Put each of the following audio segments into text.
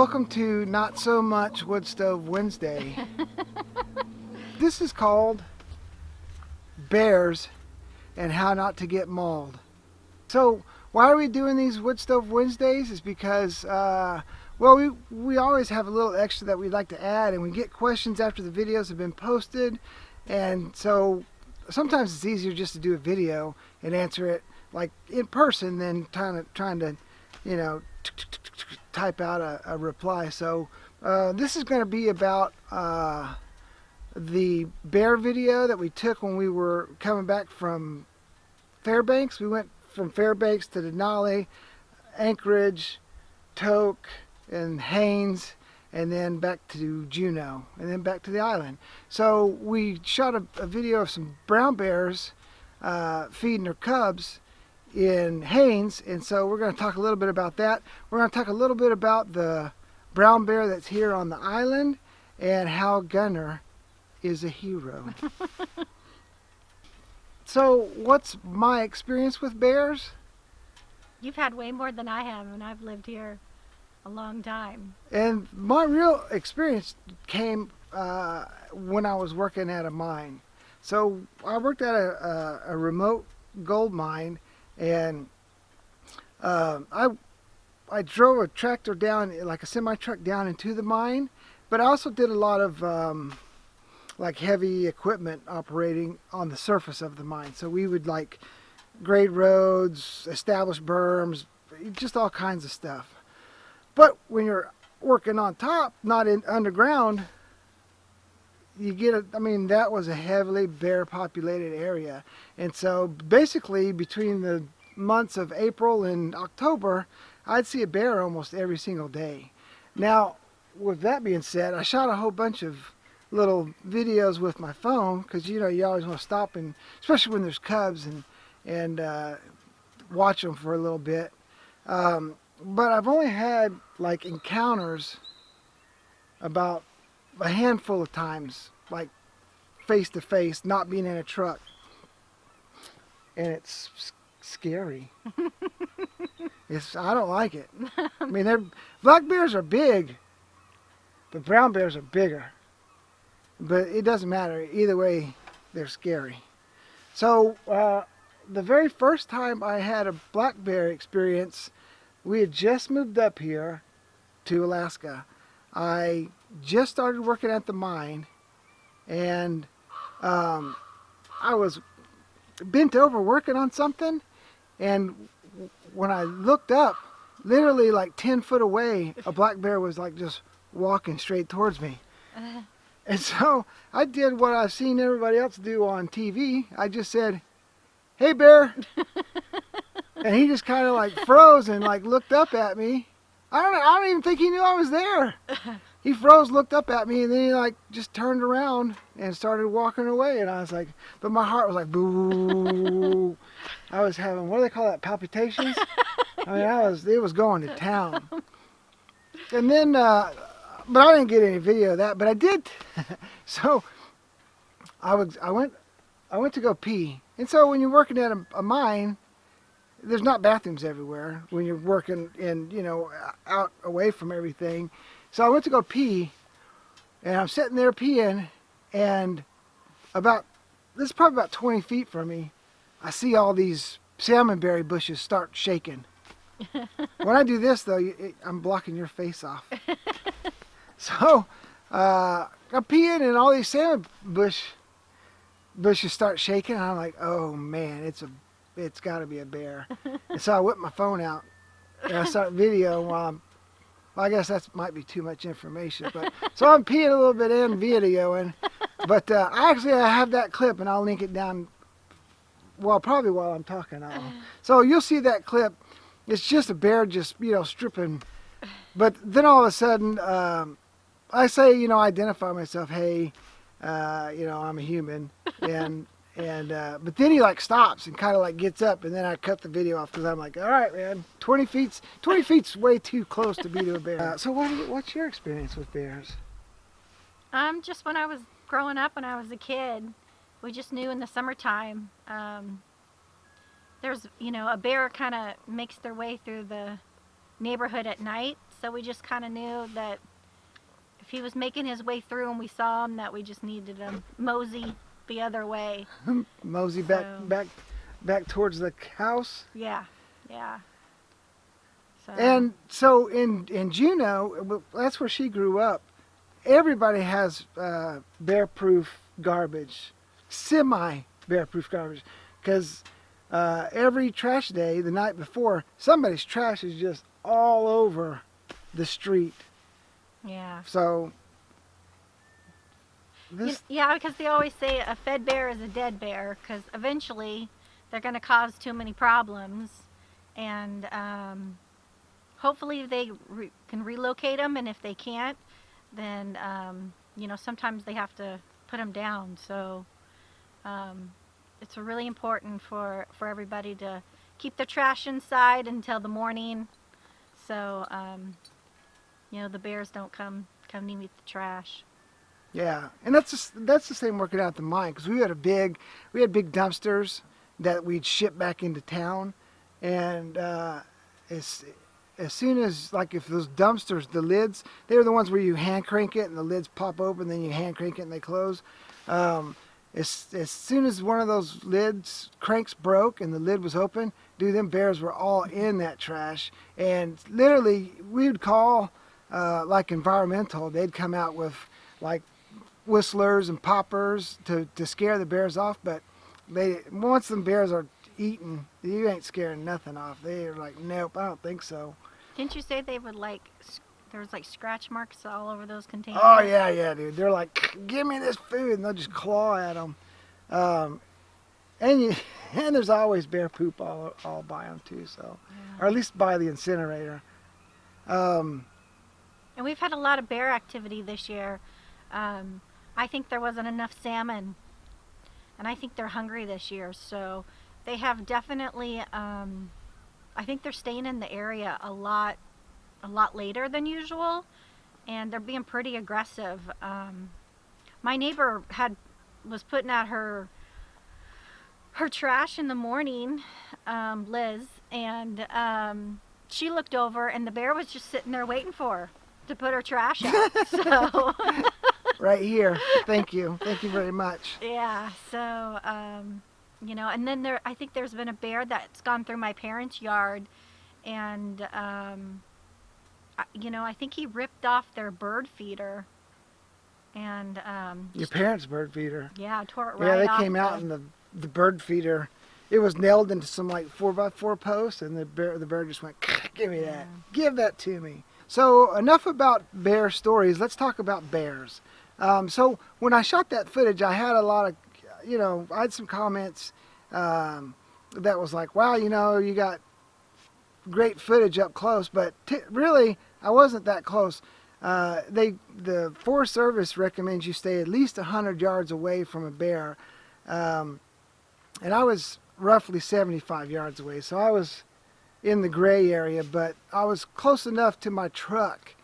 Welcome to Not So Much Wood Stove Wednesday. This is called Bears and How Not to Get Mauled. So why are we doing these Wood Stove Wednesdays? Is because, well, we always have a little extra that we'd like to add, and we get questions after the videos have been posted, and so sometimes it's easier just to do a video and answer it like in person than trying to, you know, type out a reply. So this is going to be about the bear video that we took when we were coming back from Fairbanks. We went from Fairbanks to Denali, Anchorage, Toke, and Haines, and then back to Juneau, and then back to the island. So we shot a video of some brown bears feeding their cubs in Haines, and so we're going to talk a little bit about that. We're going to talk a little bit about the brown bear that's here on the island and how Gunner is a hero. So what's my experience with bears? You've had way more than I have, and I've lived here a long time. And my real experience came when I was working at a mine. So I worked at a remote gold mine, and I drove a tractor down, like a semi-truck down into the mine, but I also did a lot of like heavy equipment operating on the surface of the mine. So we would like grade roads, establish berms, just all kinds of stuff. But when you're working on top, not in underground, you get I mean, that was a heavily bear populated area. And so basically between the months of April and October, I'd see a bear almost every single day. Now, with that being said, I shot a whole bunch of little videos with my phone, because you know, you always want to stop, and especially when there's cubs, and watch them for a little bit. But I've only had like encounters about a handful of times, like face to face, not being in a truck, and it's scary. I don't like it. I mean, black bears are big, but brown bears are bigger. But it doesn't matter. Either way, they're scary. So the very first time I had a black bear experience, we had just moved up here to Alaska. I just started working at the mine, and I was bent over working on something, and when I looked up, literally like 10 foot away, a black bear was like just walking straight towards me. And so I did what I've seen everybody else do on TV. I just said, "Hey, bear." And he just kind of like froze and like looked up at me. I don't even think he knew I was there. He froze, looked up at me, and then he like just turned around and started walking away. And I was like, but my heart was like, boo. I was having, what do they call that, palpitations? I mean, it was going to town. And then, but I didn't get any video of that, but I did. So I went to go pee. And so when you're working at a mine, there's not bathrooms everywhere when you're working in, you know, out away from everything. So I went to go pee, and I'm sitting there peeing, and this is probably about 20 feet from me, I see all these salmonberry bushes start shaking. When I do this, though, I'm blocking your face off. So I'm peeing, and all these salmon bushes start shaking, and I'm like, oh man, it's got to be a bear. And so I whip my phone out, and I start videoing well, I guess that might be too much information, but so I'm peeing a little bit and videoing, but I have that clip, and I'll link it down, well, probably while I'm talking. So you'll see that clip. It's just a bear just, you know, stripping, but then all of a sudden, I say, you know, identify myself, hey, you know, I'm a human, and but then he like stops and kind of like gets up, and then I cut the video off because I'm like, all right, man, 20 feet's way too close to be to a bear. So what's your experience with bears? Just when I was growing up, when I was a kid, we just knew in the summertime, there's, you know, a bear kind of makes their way through the neighborhood at night. so we just kind of knew that if he was making his way through and we saw him, that we just needed to mosey the other way. Mosey So- back towards the house. Yeah, yeah. So, And so in Juneau, that's where she grew up. Everybody has bear-proof garbage, semi-bear-proof garbage, because every trash day, the night before, somebody's trash is just all over the street. yeah. So this, Yeah, because they always say a fed bear is a dead bear, because eventually they're going to cause too many problems, and hopefully they can relocate them, and if they can't, then sometimes they have to put them down. So it's really important for everybody to keep their trash inside until the morning, so the bears don't come near the trash. yeah, and that's the same working out at the mine, because we had big dumpsters that we'd ship back into town, and as soon as, like, if those dumpsters, the lids, they were the ones where you hand crank it and the lids pop open, then you hand crank it and they close. As soon as one of those lids cranks broke and the lid was open, dude, them bears were all in that trash. And literally, we would call like environmental. They'd come out with like whistlers and poppers to scare the bears off. But once them bears are eaten, you ain't scaring nothing off. They're like, nope, I don't think so. Didn't you say they would there was like scratch marks all over those containers? Oh yeah, dude. They're like, give me this food, and they'll just claw at them. And there's always bear poop all by them too. So, Yeah. or at least by the incinerator. And we've had a lot of bear activity this year. I think there wasn't enough salmon, and I think they're hungry this year. So they have definitely. I think they're staying in the area a lot later than usual, and they're being pretty aggressive. My neighbor was putting out her trash in the morning, Liz, and she looked over and the bear was just sitting there waiting for her to put her trash out. So Right here. Thank you very much. yeah, so and then I think there's been a bear that's gone through my parents' yard, and I think he ripped off their bird feeder, and Your parents' bird feeder. yeah, tore it Yeah, right they off came out and the bird feeder. It was nailed into some like 4x4 posts, and the bear just went, give me that, give that to me. So enough about bear stories. Let's talk about bears. So when I shot that footage, I had a lot of, I had some comments that was like, wow, you got great footage up close, but really, I wasn't that close. The Forest Service recommends you stay at least 100 yards away from a bear, and I was roughly 75 yards away, so I was in the gray area, but I was close enough to my truck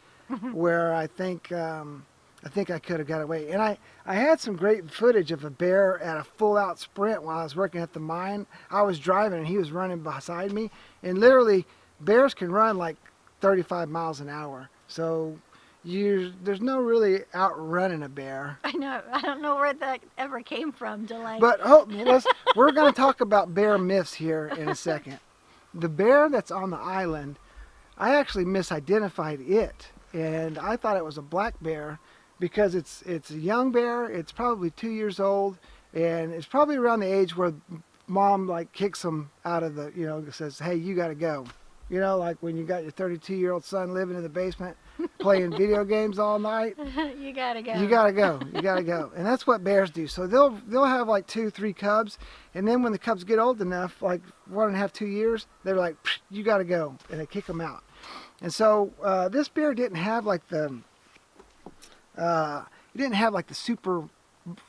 where I think I could have got away. And I had some great footage of a bear at a full-out sprint while I was working at the mine. I was driving and he was running beside me, and literally bears can run like 35 miles an hour. So there's no really outrunning a bear. I know. I don't know where that ever came from. But we're going to talk about bear myths here in a second. The bear that's on the island, I actually misidentified it, and I thought it was a black bear because it's a young bear. It's probably 2 years old, and it's probably around the age where mom like kicks them out of the, says, hey, you got to go. Like when you got your 32-year-old son living in the basement playing video games all night. You gotta go. You gotta go. You gotta go. And that's what bears do. So they'll have like 2-3 cubs, and then when the cubs get old enough, like 1.5, 2 years, they're like, you gotta go, and they kick them out. And so this bear didn't have like the super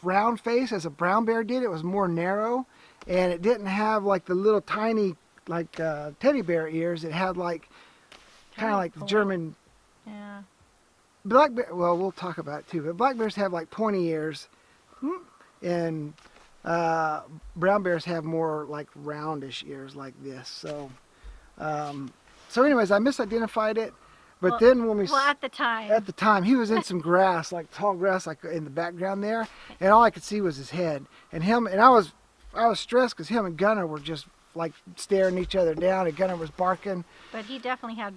round face as a brown bear did. It was more narrow, and it didn't have like the little tiny teddy bear ears. It had like kind of like the German. Yeah. Black bear, well, we'll talk about it too, but black bears have like pointy ears, and brown bears have more like roundish ears like this. So anyways, I misidentified it. But Well, then when we well, at the time. at the time he was in some grass, like tall grass, like in the background there, and all I could see was his head and him. And I was stressed because him and Gunner were just like staring each other down, and Gunner was barking. But he definitely had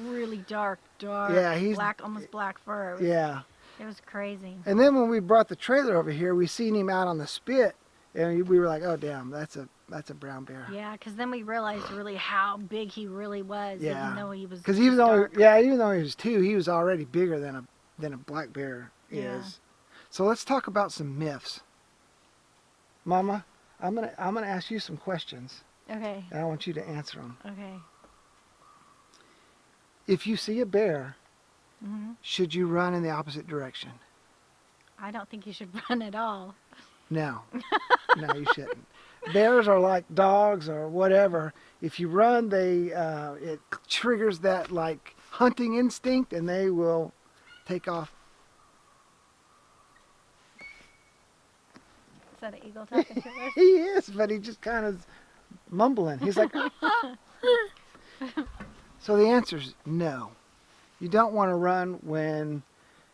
really dark, Yeah, he's black, almost black fur. Yeah. It was crazy. And then when we brought the trailer over here, we seen him out on the spit, and we were like, "Oh damn, that's a brown bear." Yeah, because then we realized really how big he really was, Yeah. even though he was. Because just even though dark. even though he was 2, he was already bigger than a black bear Yeah. is. So let's talk about some myths. Mama, I'm gonna ask you some questions, Okay. and I want you to answer them. Okay. If you see a bear, hmm should you run in the opposite direction? I don't think you should run at all. No, no, you shouldn't. Bears are like dogs or whatever. If you run, it triggers that like hunting instinct, and they will take off. Is that an eagle talking to us? He is, but he just kind of mumbling. He's like, so the answer is no. You don't want to run when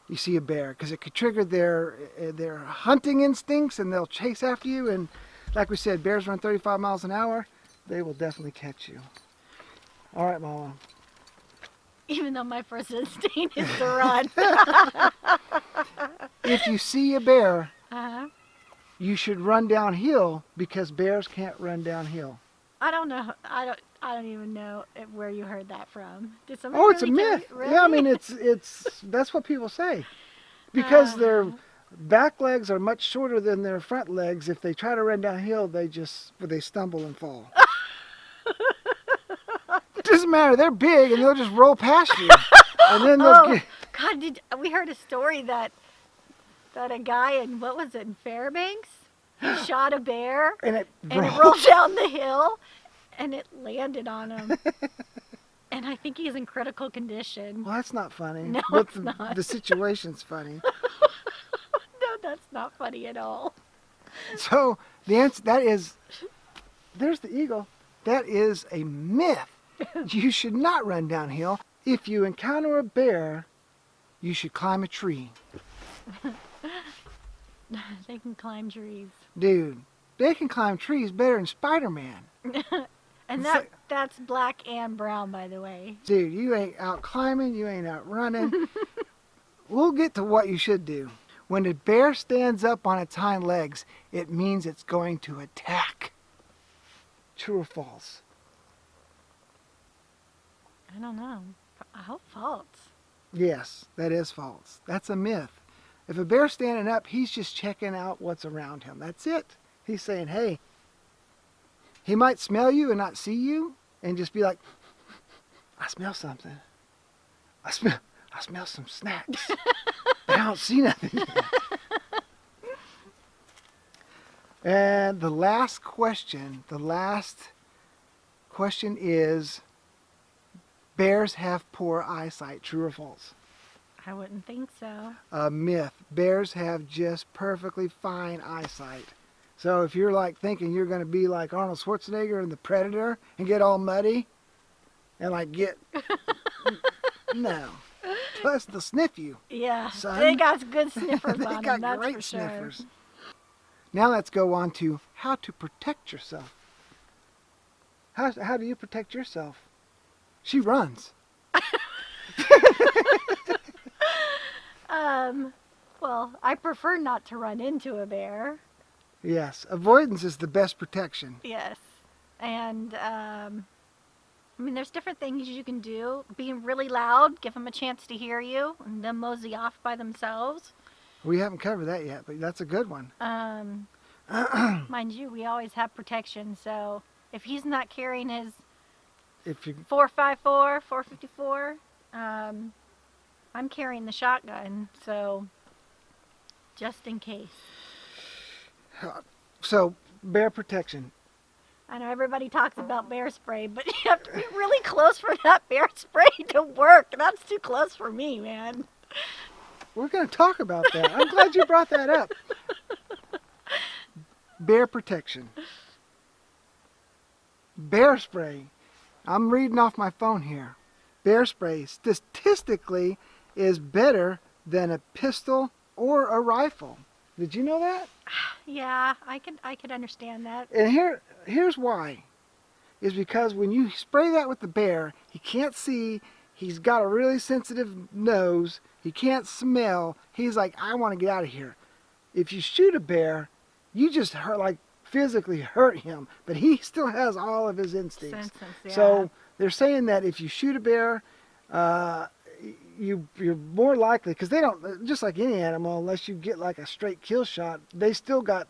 you see a bear because it could trigger their hunting instincts, and they'll chase after you. And like we said, bears run 35 miles an hour. They will definitely catch you. All right, Mama. Even though my first instinct is to run. If you see a bear, Uh-huh. you should run downhill because bears can't run downhill. I don't know. I don't even know where you heard that from. Did somebody Oh, it's a really tell myth. you- Really? Yeah, I mean it's that's what people say. Because their back legs are much shorter than their front legs, if they try to run downhill, they stumble and fall. It doesn't matter. They're big and they'll just roll past you. And then they'll Oh get God! We heard a story that a guy in what was it in Fairbanks? He shot a bear and it and it rolls. rolled down the hill and it landed on him. And I think he's in critical condition. Well, that's not funny. No, but it's not. The situation's funny. No, that's not funny at all. So the answer that is, there's the eagle. That is a myth. You should not run downhill. If you encounter a bear, you should climb a tree. They can climb trees. Dude, they can climb trees better than Spider-Man. And It's like- that's black and brown, by the way. Dude, you ain't out climbing, you ain't out running. We'll get to what you should do. When a bear stands up on its hind legs, it means it's going to attack. True or false? I don't know. I hope false. Yes, that is false. That's a myth. If a bear's standing up, he's just checking out what's around him. That's it. He's saying, hey, he might smell you and not see you and just be like, I smell something. I smell some snacks. But I don't see nothing yet. And the last question is, bears have poor eyesight, true or false? I wouldn't think so. A myth. Bears have just perfectly fine eyesight. So if you're like thinking you're going to be like Arnold Schwarzenegger in The Predator and get all muddy and like get... No. Plus they'll sniff you. Yeah, Son. they got good sniffers They on got them, that's great for sure. sniffers. Now let's go on to how to protect yourself. How do you protect yourself? She runs. Well, I prefer not to run into a bear. Yes, avoidance is the best protection. Yes. And, I mean, there's different things you can do. Being really loud, give them a chance to hear you, and then mosey off by themselves. We haven't covered that yet, but that's a good one. Mind you, we always have protection, so if he's not carrying his If you 454, 454, I'm carrying the shotgun, so just in case. So, bear protection. I know everybody talks about bear spray, but you have to be really close for that bear spray to work. That's too close for me, man. We're going to talk about that. I'm glad you brought that up. Bear protection. Bear spray. I'm reading off my phone here. bear spray statistically is better than a pistol or a rifle. Did you know that? Yeah, I could understand that. And here's why. Is because when you spray that with the bear, he can't see, he's got a really sensitive nose, he can't smell, he's like, I want to get out of here. If you shoot a bear, you just hurt, like physically hurt him, but he still has all of his instincts. Yeah. So they're saying that if you shoot a bear, you're more likely, because they don't, just like any animal, unless you get like a straight kill shot, they still got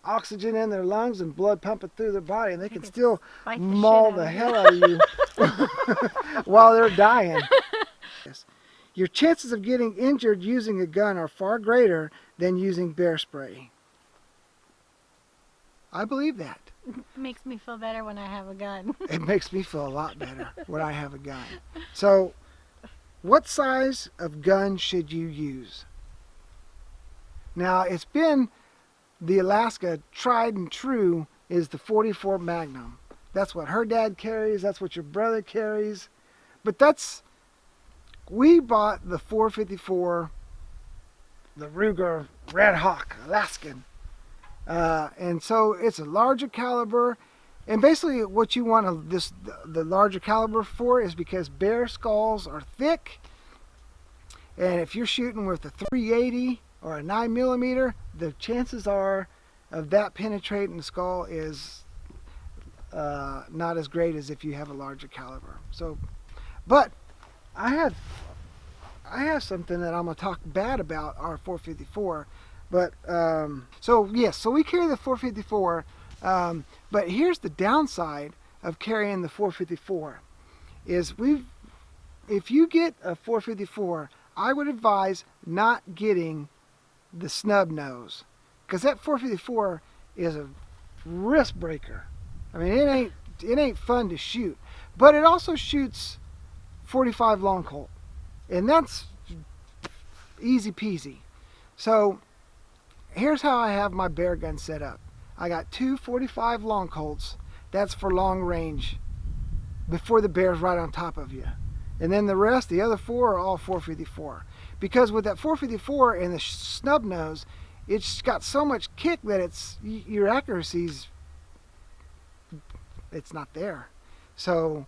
oxygen in their lungs and blood pumping through their body, and they can still maul the hell out of you while they're dying. Your chances of getting injured using a gun are far greater than using bear spray. I believe that. It makes me feel better when I have a gun. It makes me feel a lot better when I have a gun. So, what size of gun should you use? Now, it's been the Alaska tried and true is the 44 Magnum. That's what her dad carries. That's what your brother carries. But we bought the 454, the Ruger Red Hawk Alaskan. And so it's a larger caliber. And basically what you want the larger caliber for is because bear skulls are thick. And if you're shooting with a 380 or a 9mm, the chances are of that penetrating the skull is not as great as if you have a larger caliber. So, but I have something that I'm going to talk bad about our 454. But so yes, so we carry the 454. But here's the downside of carrying the 454 is if you get a 454, I would advise not getting the snub nose, because that 454 is a wrist breaker. I mean, it ain't fun to shoot, but it also shoots 45 long Colt, and that's easy peasy. So here's how I have my bear gun set up. I got two 45 long Colts. That's for long range before the bear's right on top of you. And then the rest, the other four, are all 454. Because with that 454 and the snub nose, it's got so much kick that your accuracy's it's not there. So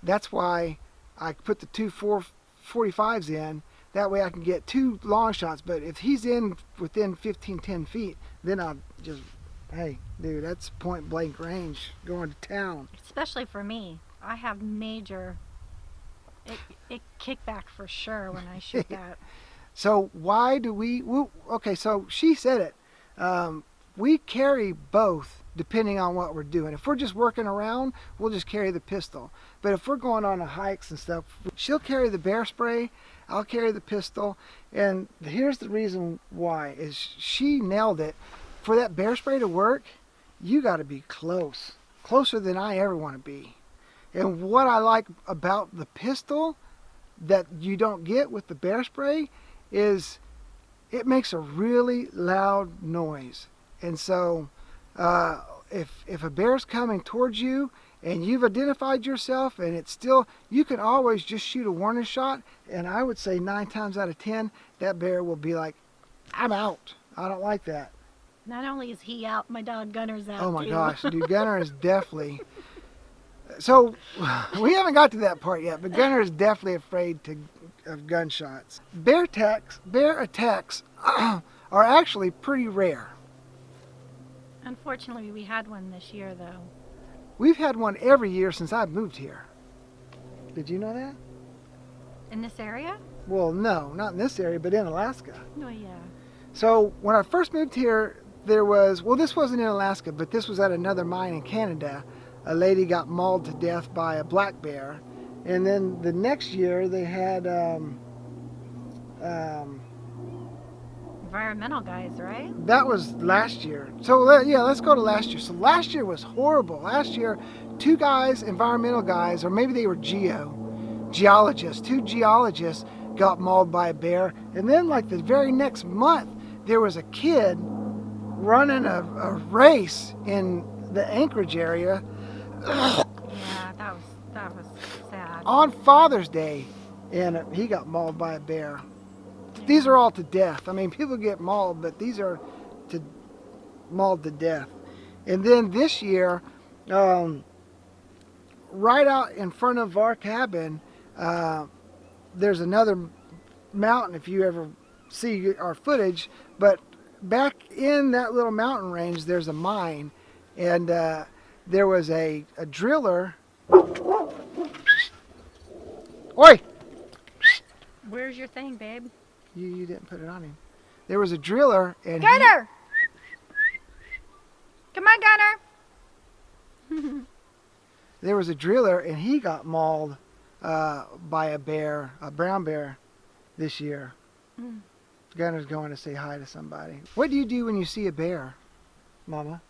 that's why I put the two 445s in. That way I can get two long shots. But if he's in within 10 feet, then I'll just, hey, dude, that's point blank range, going to town. Especially for me. I have major it kickback for sure when I shoot that. So why do okay, so she said it. We carry both depending on what we're doing. If we're just working around, we'll just carry the pistol. But if we're going on hikes and stuff, she'll carry the bear spray, I'll carry the pistol. And here's the reason why, is she nailed it. For that bear spray to work, you got to be closer than I ever want to be. And what I like about the pistol that you don't get with the bear spray is it makes a really loud noise. And so if a bear's coming towards you and you've identified yourself and it's still, you can always just shoot a warning shot, and I would say 9 times out of 10 that bear will be like, I'm out. I don't like that. Not only is he out, my dog Gunner's out. Oh my too. gosh, dude, Gunner is definitely. So we haven't got to that part yet, but Gunner is definitely afraid of gunshots. Bear attacks are actually pretty rare. Unfortunately, we had one this year, though. We've had one every year since I've moved here. Did you know that? In this area? Well, no, not in this area, but in Alaska. Oh, yeah. So when I first moved here, there was, well, this wasn't in Alaska, but this was at another mine in Canada. A lady got mauled to death by a black bear. And then the next year they had environmental guys, right? that was last year. So yeah, let's go to last year. So last year was horrible. Last year, two guys, environmental guys, or maybe they were geologists, two geologists got mauled by a bear. And then like the very next month, there was a kid running a race in the Anchorage area. Yeah, that was sad. on Father's Day, and he got mauled by a bear. These are all to death. I mean, people get mauled, but these are mauled to death. And then this year, right out in front of our cabin, there's another mountain if you ever see our footage. But back in that little mountain range, there's a mine, and there was a driller. Oi! Where's your thing, babe? You didn't put it on him. There was a driller, and Gunner! Come on, Gunner! there was a driller, and he got mauled by a bear, a brown bear, this year. Gunner's going to say hi to somebody. What do you do when you see a bear, Mama?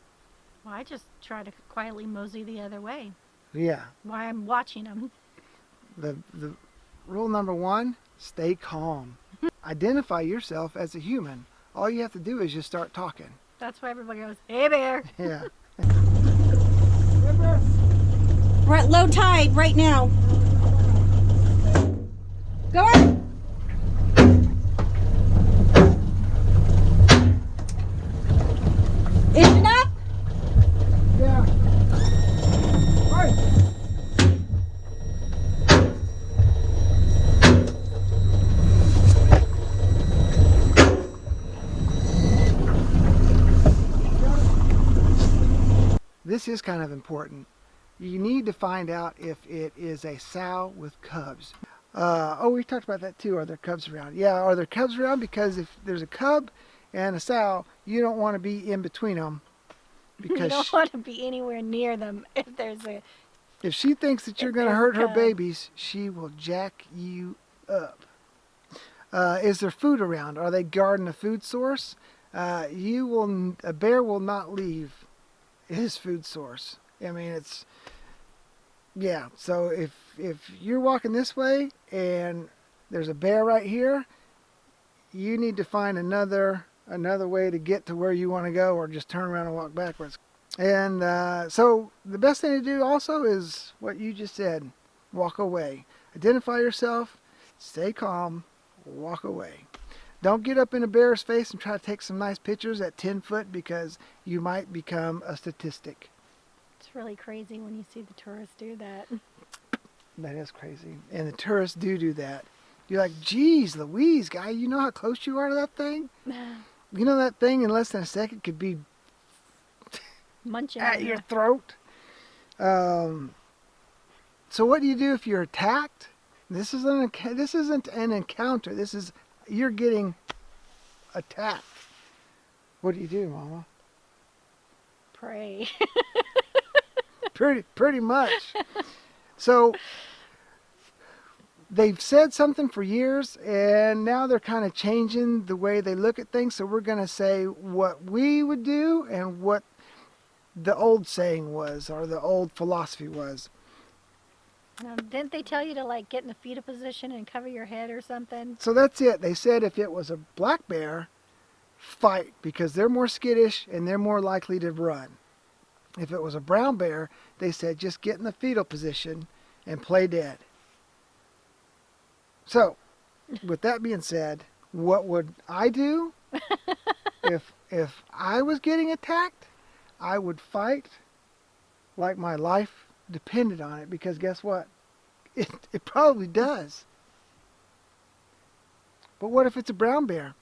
Well, I just try to quietly mosey the other way Yeah. while I'm watching them. The rule number one, stay calm. Identify yourself as a human. All you have to do is just start talking. That's why everybody goes, hey, bear. Yeah. We're at low tide right now. Go on. Is it up? Yeah. Right. This is kind of important. You need to find out if it is a sow with cubs. Oh, we talked about that too. Are there cubs around? Yeah, are there cubs around? Because if there's a cub and a sow, you don't want to be in between them. You Because don't want to be anywhere near them if there's a... if she thinks that you're If going to there's hurt her cub. babies, she will jack you up. Is there food around? Are they guarding a food source? A bear will not leave his food source. I mean, it's, yeah. So if you're walking this way and there's a bear right here, you need to find another way to get to where you want to go, or just turn around and walk backwards. And so the best thing to do also is what you just said: walk away. Identify yourself, stay calm, walk away. Don't get up in a bear's face and try to take some nice pictures at 10 foot, because you might become a statistic. It's really crazy when you see the tourists do that. That is crazy. And the tourists do that. You're like, geez, Louise, guy, you know how close you are to that thing? You know that thing in less than a second could be Munching at on your you. throat. So what do you do if you're attacked? This isn't an encounter. You're getting attacked. What do you do, Mama? Pray. Pretty much. So they've said something for years, and now they're kind of changing the way they look at things. So we're going to say what we would do and what the old saying was, or the old philosophy was. Didn't they tell you to like get in the fetal position and cover your head or something? So that's it. They said if it was a black bear, fight, because they're more skittish and they're more likely to run. If it was a brown bear, they said just get in the fetal position and play dead. So, with that being said, what would I do? If I was getting attacked, I would fight like my life depended on it, because guess what? It probably does. But what if it's a brown bear?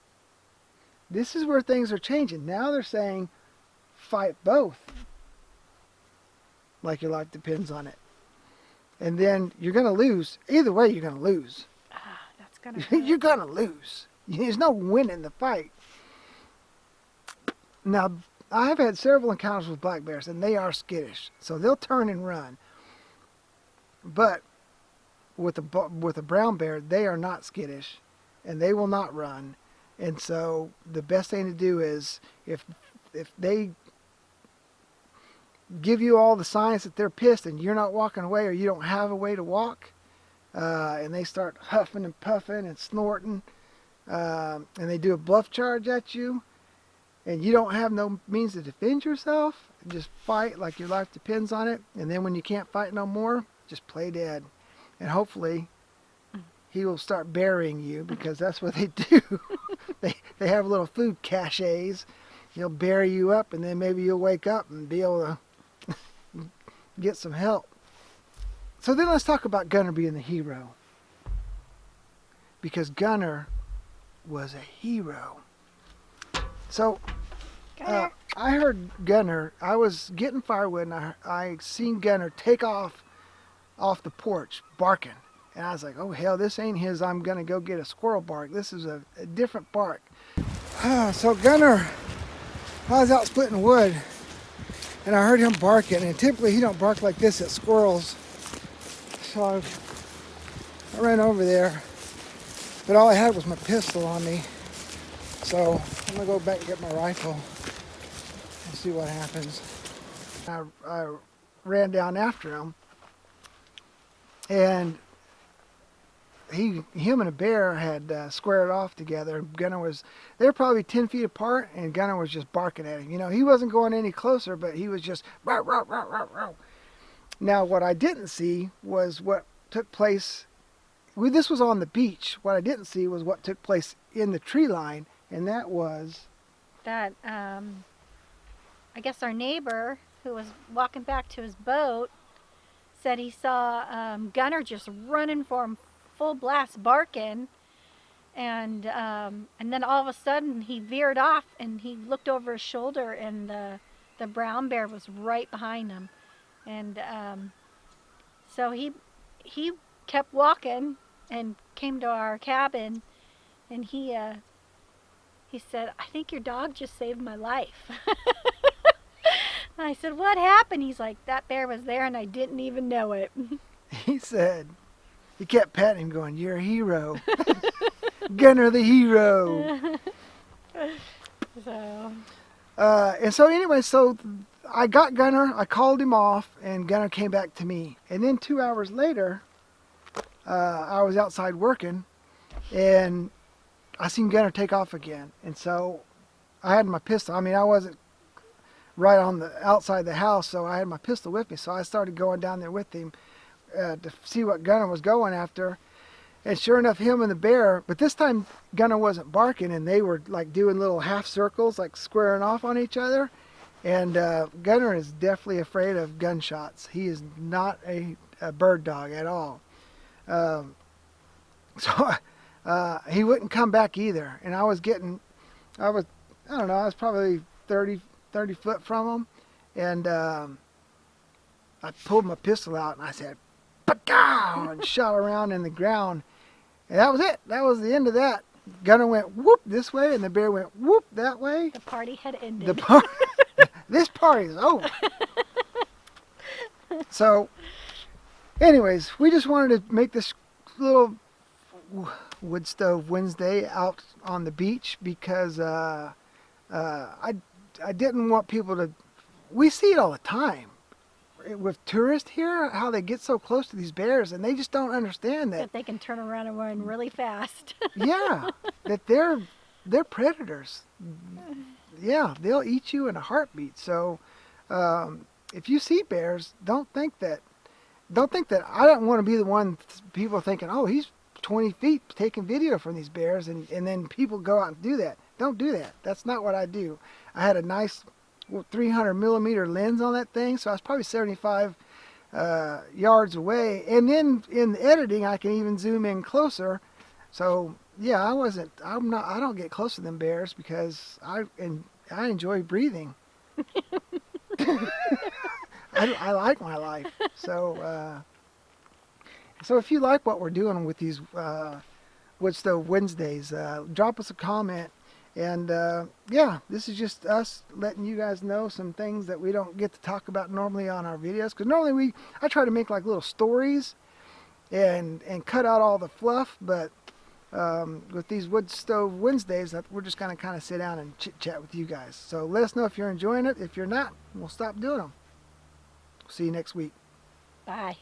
This is where things are changing. Now they're saying fight both, like your life depends on it. And then you're going to lose. Either way, you're going to lose. That's gonna hurt. You're going to lose. There's no winning the fight. Now, I've had several encounters with black bears, and they are skittish. So they'll turn and run. But with a brown bear, they are not skittish, and they will not run. And so the best thing to do is, if they give you all the signs that they're pissed and you're not walking away, or you don't have a way to walk, and they start huffing and puffing and snorting, and they do a bluff charge at you, and you don't have no means to defend yourself, just fight like your life depends on it. And then when you can't fight no more, just play dead. and hopefully he will start burying you, because that's what they do. they have little food caches. He'll bury you up, and then maybe you'll wake up and be able to get some help. So then let's talk about Gunner being the hero, because Gunner was a hero. So I heard Gunner. I was getting firewood, and I seen Gunner take off the porch barking. And I was like, oh hell, this ain't his I'm gonna go get a squirrel bark. This is a different bark. So Gunner, I was out splitting wood, and I heard him barking, and typically he don't bark like this at squirrels. So I ran over there, but all I had was my pistol on me. So I'm gonna go back and get my rifle and see what happens. I ran down after him, and him and a bear had squared off together. They were probably 10 feet apart, and Gunner was just barking at him. You know, he wasn't going any closer, but he was just row, row, row, row, row. Now, what I didn't see was what took place. This was on the beach. What I didn't see was what took place in the tree line, and that was that I guess our neighbor who was walking back to his boat said he saw Gunner just running for him, full blast barking, and then all of a sudden he veered off and he looked over his shoulder, and the brown bear was right behind him, and so he kept walking and came to our cabin, and he said, I think your dog just saved my life. I said, what happened? He's like, that bear was there and I didn't even know it. He said, he kept patting him going, you're a hero. Gunner the hero. And so anyway, so I got Gunner, I called him off, and Gunner came back to me. And then 2 hours later, I was outside working, and I seen Gunner take off again. And so I had my pistol. I mean, I wasn't right on the outside of the house, so I had my pistol with me. So I started going down there with him to see what Gunner was going after. And sure enough, him and the bear, but this time Gunner wasn't barking, and they were like doing little half circles, like squaring off on each other. And Gunner is definitely afraid of gunshots. He is not a bird dog at all. So he wouldn't come back either. And I was probably 30 foot from him. And I pulled my pistol out and I said, "Patow!" and shot around in the ground. And that was it. That was the end of that. Gunner went whoop this way, and the bear went whoop that way. The party had ended. This party is over. So, anyways, we just wanted to make this little wood stove Wednesday out on the beach, because I didn't want people to. We see it all the time with tourists here, how they get so close to these bears, and they just don't understand that they can turn around and run really fast. Yeah, that they're predators. Yeah, they'll eat you in a heartbeat. So if you see bears, don't think that I don't want to be the one people thinking, oh, he's 20 feet taking video from these bears, and then people go out and do that. Don't do that. That's not what I do. I had a nice 300 millimeter lens on that thing, so I was probably 75 yards away, and then in the editing I can even zoom in closer. So yeah, I don't get close to them bears because I enjoy breathing. I like my life. So if you like what we're doing with these Wood Stove Wednesdays, drop us a comment. And yeah, this is just us letting you guys know some things that we don't get to talk about normally on our videos. Because normally I try to make like little stories and cut out all the fluff. But with these Wood Stove Wednesdays, we're just going to kind of sit down and chit chat with you guys. So let us know if you're enjoying it. If you're not, we'll stop doing them. See you next week. Bye.